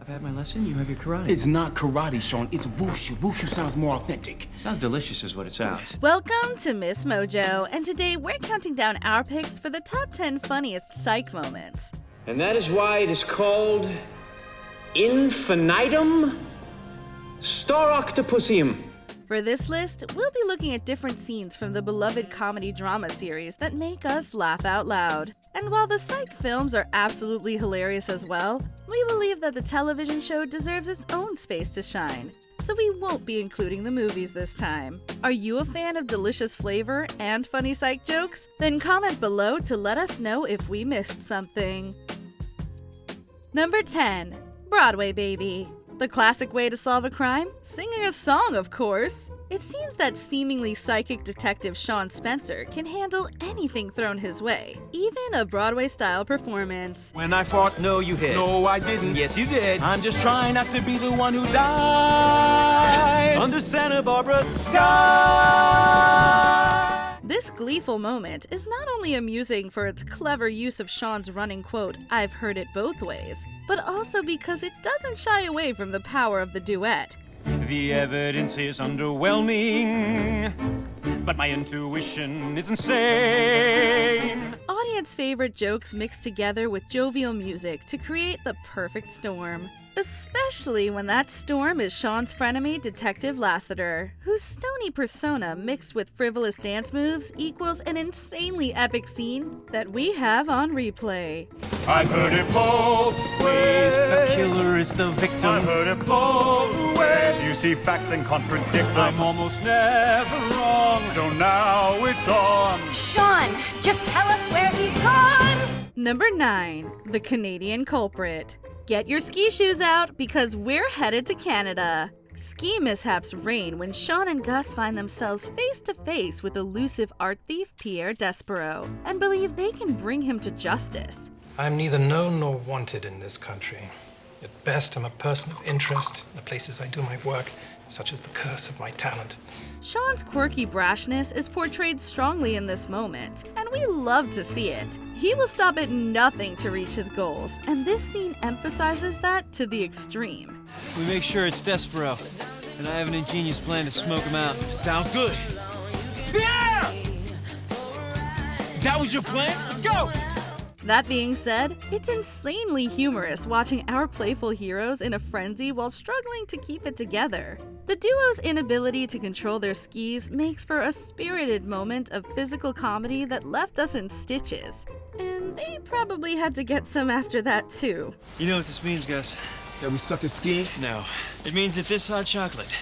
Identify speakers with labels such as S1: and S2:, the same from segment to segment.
S1: had my lesson, you have your karate.
S2: It's not karate, Shawn. It's wushu. Wushu sounds more authentic.
S1: Sounds delicious is what it sounds.
S3: Welcome to MsMojo, and today we're counting down our picks for the top 10 funniest psych moments.
S4: And that is why it is called infinitum staroctopusium.
S3: For this list, we'll be looking at different scenes from the beloved comedy drama series that make us laugh out loud. And while the Psych films are absolutely hilarious as well, we believe that the television show deserves its own space to shine. So we won't be including the movies this time. Are you a fan of delicious flavor and funny Psych jokes? Then comment below to let us know if we missed something. Number 10. Broadway Baby. The classic way to solve a crime? Singing a song, of course. It seems that seemingly psychic detective Shawn Spencer can handle anything thrown his way, even a Broadway-style performance.
S2: When I fought,
S1: No, you hit.
S2: no, I didn't.
S1: Yes, you did.
S2: I'm just trying not to be the one who dies
S1: Under Santa Barbara sky.
S3: This gleeful moment is not only amusing for its clever use of Shawn's running quote, "I've heard it both ways," but also because it doesn't shy away from the power of the duet.
S5: The evidence is underwhelming, but my intuition is insane.
S3: Audience favorite jokes mixed together with jovial music to create the perfect storm. Especially when that storm is Shawn's frenemy, Detective Lassiter, whose stony persona mixed with frivolous dance moves equals an insanely epic scene that we have on replay.
S5: I've heard it both ways.
S1: The killer is the victim.
S5: I've heard it both ways. You see facts and contradict them. I'm almost never wrong, so now it's on.
S6: Shawn, just tell us where he's gone!
S3: Number 9. The Canadian Culprit. Get your ski shoes out because we're headed to Canada. Ski mishaps reign when Shawn and Gus find themselves face to face with elusive art thief Pierre Despereaux and believe they can bring him to justice.
S7: I am neither known nor wanted in this country. At best, I'm a person of interest in the places I do my work, such as the curse of my talent.
S3: Shawn's quirky brashness is portrayed strongly in this moment, and we love to see it. He will stop at nothing to reach his goals, and this scene emphasizes that to the extreme.
S1: We make sure it's Despereaux, and I have an ingenious plan to smoke him out.
S2: Sounds good. Yeah! That was your plan? Let's go!
S3: That being said, it's insanely humorous watching our playful heroes in a frenzy while struggling to keep it together. The duo's inability to control their skis makes for a spirited moment of physical comedy that left us in stitches. And they probably had to get some after that too.
S1: You know what this means, Gus?
S2: That we suck at skiing?
S1: No. It means that this hot chocolate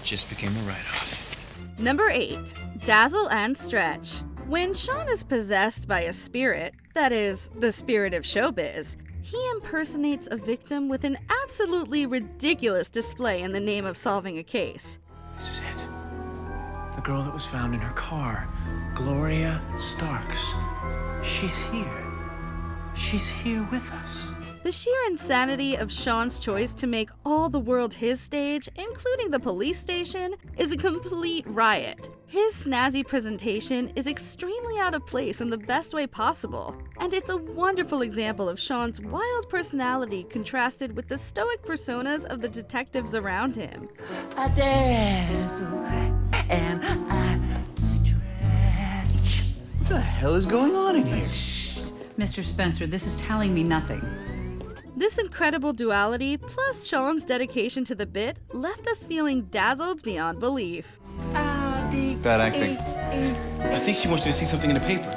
S1: just became a write-off.
S3: Number 8. Dazzle and Stretch. When Shawn is possessed by a spirit, that is, the spirit of showbiz, he impersonates a victim with an absolutely ridiculous display in the name of solving a case.
S1: This is it. The girl that was found in her car, Gloria Starks. She's here. She's here with us.
S3: The sheer insanity of Shawn's choice to make all the world his stage, including the police station, is a complete riot. His snazzy presentation is extremely out of place in the best way possible, and it's a wonderful example of Shawn's wild personality contrasted with the stoic personas of the detectives around him.
S8: I dazzle and I stretch.
S1: What the hell is going on in here?
S9: Mr. Spencer, this is telling me nothing.
S3: This incredible duality, plus Shawn's dedication to the bit, left us feeling dazzled beyond belief.
S1: Bad acting.
S2: I think she wants you to see something in the paper.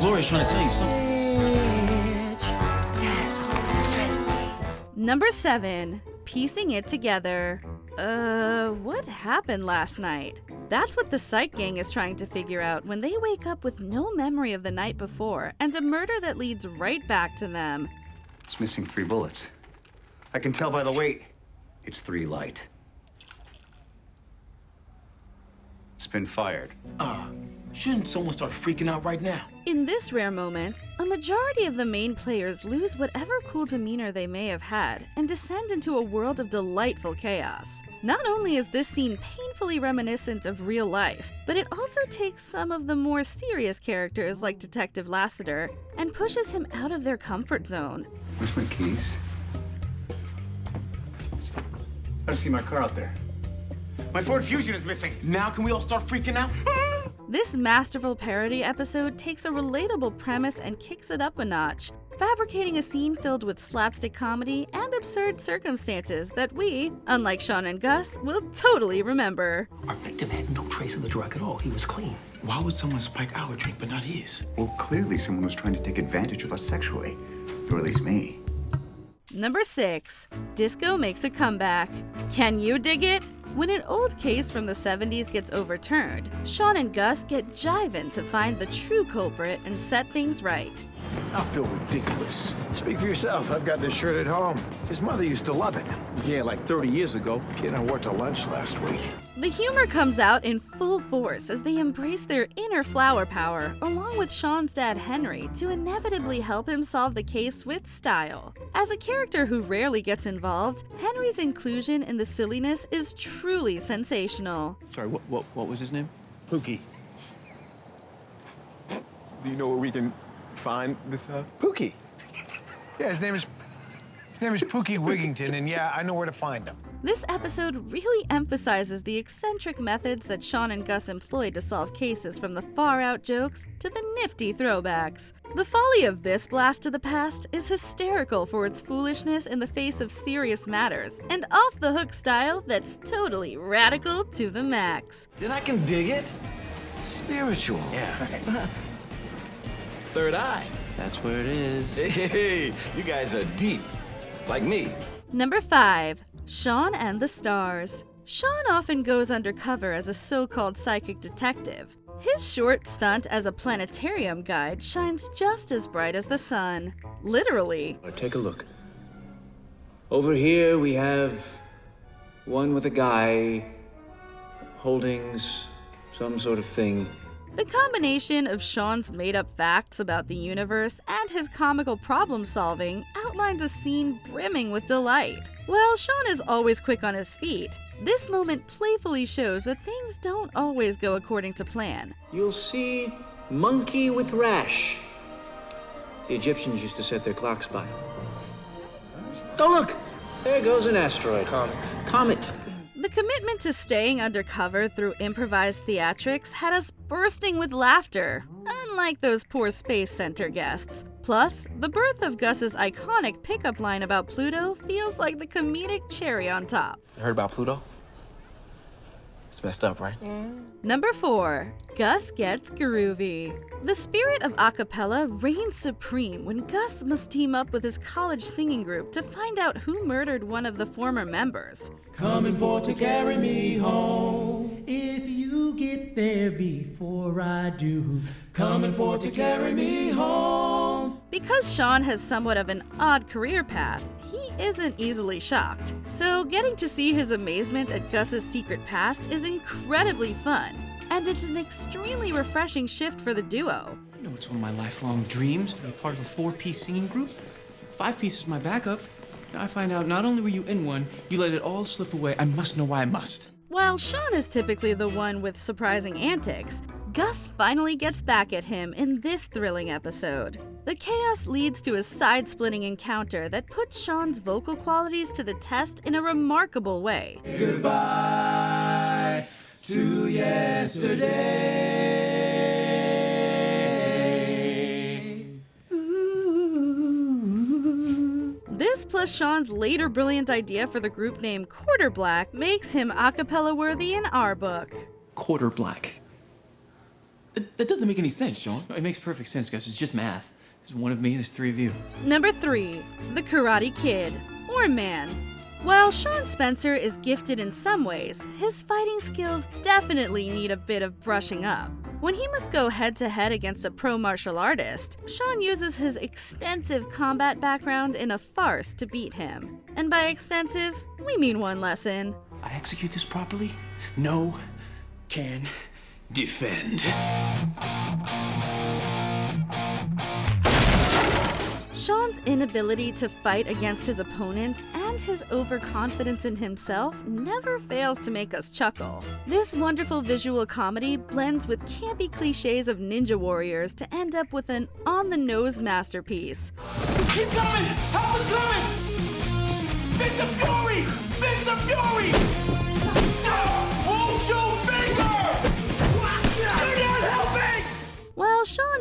S2: Gloria's trying to tell you something.
S3: Number 7. Piecing it together. What happened last night? That's what the Psych gang is trying to figure out when they wake up with no memory of the night before and a murder that leads right back to them.
S10: It's missing 3 bullets. I can tell by the weight. It's 3 light. It's been fired.
S2: Shouldn't someone start freaking out right now?
S3: In this rare moment, a majority of the main players lose whatever cool demeanor they may have had and descend into a world of delightful chaos. Not only is this scene painfully reminiscent of real life, but it also takes some of the more serious characters like Detective Lassiter and pushes him out of their comfort zone.
S10: Where's my keys? I see my car out there. My Ford Fusion is missing.
S2: Now can we all start freaking out?
S3: This masterful parody episode takes a relatable premise and kicks it up a notch, fabricating a scene filled with slapstick comedy and absurd circumstances that we, unlike Shawn and Gus, will totally remember.
S11: Our victim had no trace of the drug at all. He was clean.
S2: Why would someone spike our drink but not his?
S10: Well, clearly someone was trying to take advantage of us sexually. Or at least me.
S3: Number 6. Disco makes a comeback. Can you dig it? When an old case from the 70s gets overturned, Shawn and Gus get jiving to find the true culprit and set things right.
S12: I feel ridiculous. Speak for yourself. I've got this shirt at home. His mother used to love it. Yeah, like 30 years ago. Kid, I worked a lunch last week.
S3: The humor comes out in full force as they embrace their inner flower power, along with Shawn's dad Henry, to inevitably help him solve the case with style. As a character who rarely gets involved, Henry's inclusion in the silliness is truly sensational.
S2: Sorry, what was his name?
S12: Pookie. Do you know where we can find this Pookie? Yeah, his name is Pookie Wigington, and yeah, I know where to find him.
S3: This episode really emphasizes the eccentric methods that Shawn and Gus employ to solve cases, from the far-out jokes to the nifty throwbacks. The folly of this blast to the past is hysterical for its foolishness in the face of serious matters, and off-the-hook style that's totally radical to the max.
S12: Then I can dig it. Spiritual.
S2: Yeah. Third eye.
S1: That's where it is.
S2: Hey, you guys are deep. Like me.
S3: Number 5. Shawn and the Stars. Shawn often goes undercover as a so-called psychic detective. His short stunt as a planetarium guide shines just as bright as the sun. Literally.
S4: Take a look. Over here we have one with a guy holding some sort of thing.
S3: The combination of Shawn's made-up facts about the universe and his comical problem-solving outlines a scene brimming with delight. While Shawn is always quick on his feet, this moment playfully shows that things don't always go according to plan.
S4: You'll see monkey with rash. The Egyptians used to set their clocks by. Oh, look! There goes an asteroid. Comet.
S3: The commitment to staying undercover through improvised theatrics had us bursting with laughter, unlike those poor Space Center guests. Plus, the birth of Gus's iconic pickup line about Pluto feels like the comedic cherry on top.
S2: You heard about Pluto? It's messed up, right?
S3: Number 4. Gus Gets groovy. The spirit of a cappella reigns supreme when Gus must team up with his college singing group to find out who murdered one of the former members.
S8: Coming for to carry me home. If you get there before I do, coming for to carry me home.
S3: Because Shawn has somewhat of an odd career path, he isn't easily shocked. So getting to see his amazement at Gus's secret past is incredibly fun, and it's an extremely refreshing shift for the duo.
S2: You know, it's one of my lifelong dreams to be part of a 4-piece singing group. 5-piece is my backup. Now I find out not only were you in one, you let it all slip away. I must know why I must.
S3: While Shawn is typically the one with surprising antics, Gus finally gets back at him in this thrilling episode. The chaos leads to a side-splitting encounter that puts Shawn's vocal qualities to the test in a remarkable way.
S8: Goodbye to yesterday. Ooh.
S3: This plus Shawn's later brilliant idea for the group name Quarter Black makes him a cappella worthy in our book.
S2: Quarter black. That doesn't make any sense, Shawn.
S1: It makes perfect sense, Gus. It's just math. There's one of me, there's 3 of you.
S3: Number 3. The Karate Kid, or Man. While Shawn Spencer is gifted in some ways, his fighting skills definitely need a bit of brushing up. When he must go head-to-head against a pro martial artist, Shawn uses his extensive combat background in a farce to beat him. And by extensive, we mean one lesson.
S2: I execute this properly? No can defend.
S3: Shawn's inability to fight against his opponent and his overconfidence in himself never fails to make us chuckle. This wonderful visual comedy blends with campy cliches of ninja warriors to end up with an on-the-nose masterpiece.
S8: He's coming! Help is coming! Mr. Fury! Mr. Fury!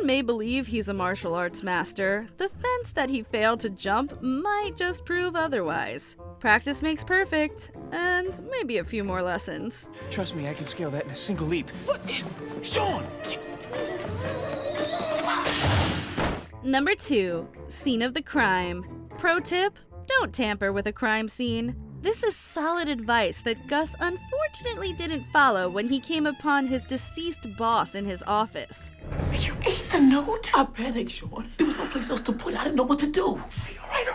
S3: may believe he's a martial arts master, the fence that he failed to jump might just prove otherwise. Practice makes perfect, and maybe a few more lessons.
S2: Trust me, I can scale that in a single leap. What? Shawn!
S3: Number 2. Scene of the crime. Pro tip, don't tamper with a crime scene. This is solid advice that Gus unfortunately didn't follow when he came upon his deceased boss in his office.
S11: You ate the note? I panicked, Shawn. There was no place else to put it. I didn't know what to do. All right. All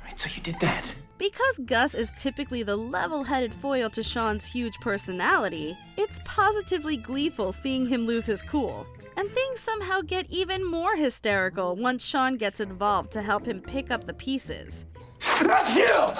S11: right, so you did that.
S3: Because Gus is typically the level-headed foil to Shawn's huge personality, it's positively gleeful seeing him lose his cool. And things somehow get even more hysterical once Shawn gets involved to help him pick up the pieces.
S11: Not here!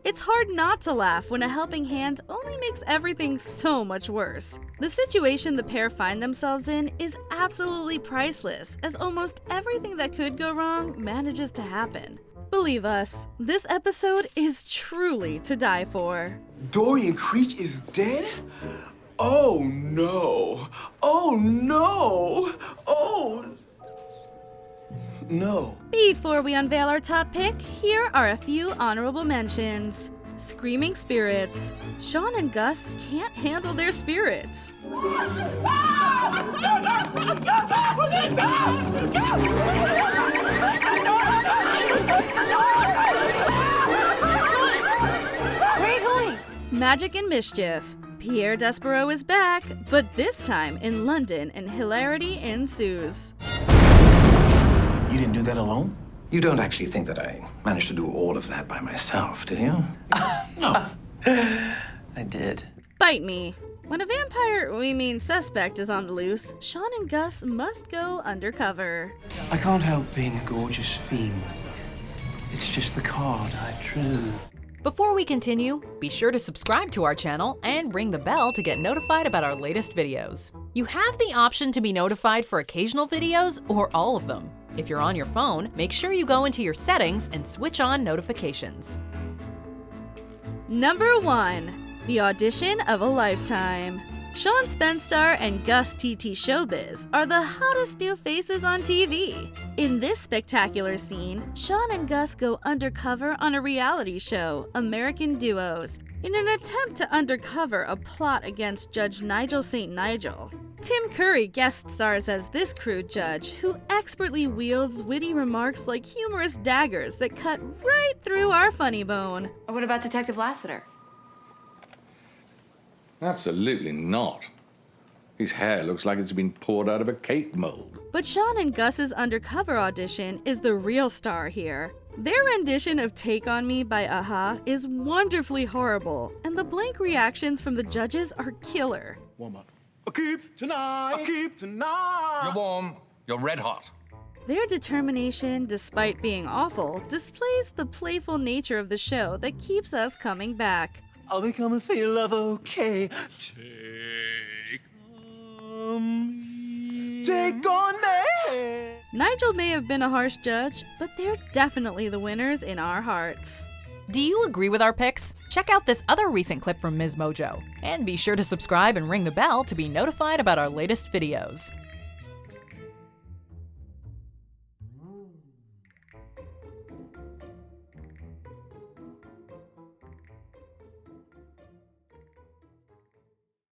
S3: It's hard not to laugh when a helping hand only makes everything so much worse. The situation the pair find themselves in is absolutely priceless, as almost everything that could go wrong manages to happen. Believe us, this episode is truly to die for.
S11: Dorian Creech is dead? Oh no! Oh no! Oh no!
S3: Before we unveil our top pick, here are a few honorable mentions. Screaming spirits. Shawn and Gus can't handle their spirits. Magic and mischief. Pierre Despereaux is back, but this time in London, and hilarity ensues.
S11: You didn't do that alone? You don't actually think that I managed to do all of that by myself, do you? No. I did.
S3: Bite me. When a vampire, we mean suspect, is on the loose, Shawn and Gus must go undercover.
S2: I can't help being a gorgeous fiend. It's just the card I drew.
S13: Before we continue, be sure to subscribe to our channel and ring the bell to get notified about our latest videos. You have the option to be notified for occasional videos or all of them. If you're on your phone, make sure you go into your settings and switch on notifications.
S3: Number 1. The audition of a lifetime. Shawn Spencer and Gus TT Showbiz are the hottest new faces on TV. In this spectacular scene, Shawn and Gus go undercover on a reality show, American Duos, in an attempt to uncover a plot against Judge Nigel St. Nigel. Tim Curry guest stars as this crude judge who expertly wields witty remarks like humorous daggers that cut right through our funny bone.
S14: What about Detective Lassiter?
S15: Absolutely not. His hair looks like it's been poured out of a cake mold.
S3: But Shawn and Gus's undercover audition is the real star here. Their rendition of Take On Me by a-ha is wonderfully horrible, and the blank reactions from the judges are killer.
S15: Warm up.
S12: I keep tonight.
S15: You're warm. You're red hot.
S3: Their determination, despite being awful, displays the playful nature of the show that keeps us coming back.
S8: I'll become a feel of okay. Take on me.
S3: Nigel may have been a harsh judge, but they're definitely the winners in our hearts.
S13: Do you agree with our picks? Check out this other recent clip from MsMojo. And be sure to subscribe and ring the bell to be notified about our latest videos.